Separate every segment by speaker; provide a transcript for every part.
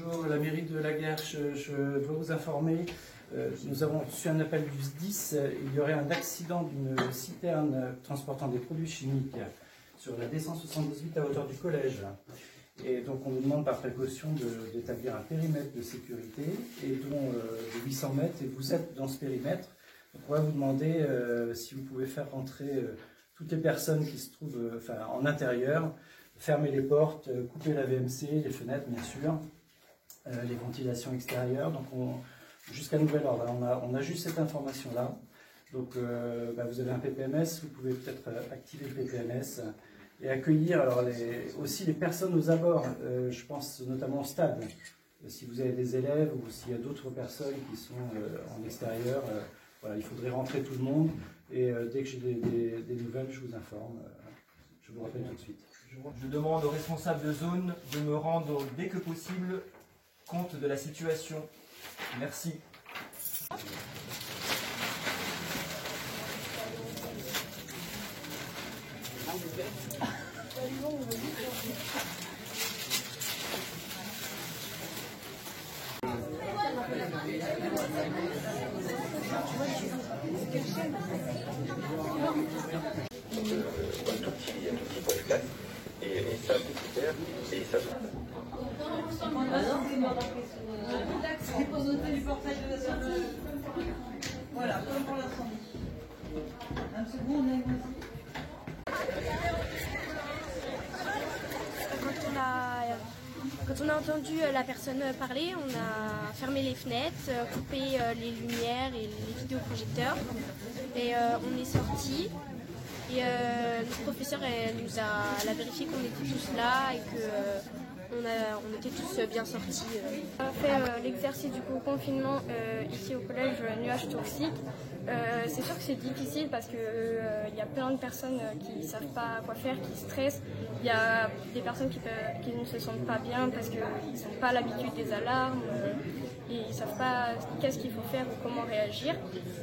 Speaker 1: Bonjour, la mairie de La Guerche, je dois vous informer. Nous avons reçu un appel du SDIS. Il y aurait un accident d'une citerne transportant des produits chimiques sur la D178 à hauteur du collège. Et donc on nous demande par précaution d'établir un périmètre de sécurité et dont de 800 mètres, et vous êtes dans ce périmètre. Donc on va vous demander si vous pouvez faire rentrer toutes les personnes qui se trouvent en intérieur, fermer les portes, couper la VMC, les fenêtres bien sûr, les ventilations extérieures. Donc jusqu'à nouvel ordre, on a juste cette information-là. Donc vous avez un PPMS, vous pouvez peut-être activer le PPMS et accueillir aussi les personnes aux abords, je pense notamment au stade. Si vous avez des élèves ou s'il y a d'autres personnes qui sont en extérieur, voilà, il faudrait rentrer tout le monde. Et dès que j'ai des nouvelles, je vous informe. Je vous rappelle tout de suite.
Speaker 2: Je demande aux responsables de zone de me rendre dès que possible compte de la situation. Merci.
Speaker 3: Voilà, comme pour l'incendie. Un second, on a une
Speaker 4: Quand on a entendu la personne parler, on a fermé les fenêtres, coupé les lumières et les vidéoprojecteurs. Et on est sorti. Et notre professeur elle a vérifié qu'on était tous là et que on était tous bien sortis. On a fait l'exercice du confinement ici au collège Nuages Toxiques. C'est sûr que c'est difficile parce qu'il y a plein de personnes qui ne savent pas quoi faire, qui stressent. Il y a des personnes qui ne se sentent pas bien parce qu'ils n'ont pas l'habitude des alarmes et ils ne savent pas qu'est-ce qu'il faut faire ou comment réagir.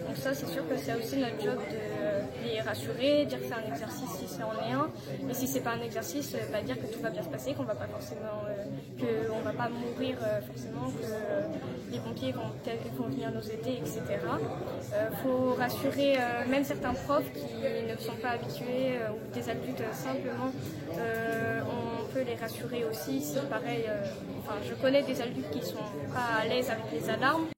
Speaker 4: Donc ça, c'est sûr que c'est aussi notre job de les rassurer, dire que c'est un exercice si c'est en est un. Et si c'est pas un exercice, dire que tout va bien se passer, qu'on va pas forcément, qu'on va pas mourir forcément, que les pompiers vont venir nous aider, etc. Faut rassurer même certains profs qui ne sont pas habitués ou des adultes simplement. On peut les rassurer aussi. C'est pareil. Je connais des adultes qui sont pas à l'aise avec les alarmes.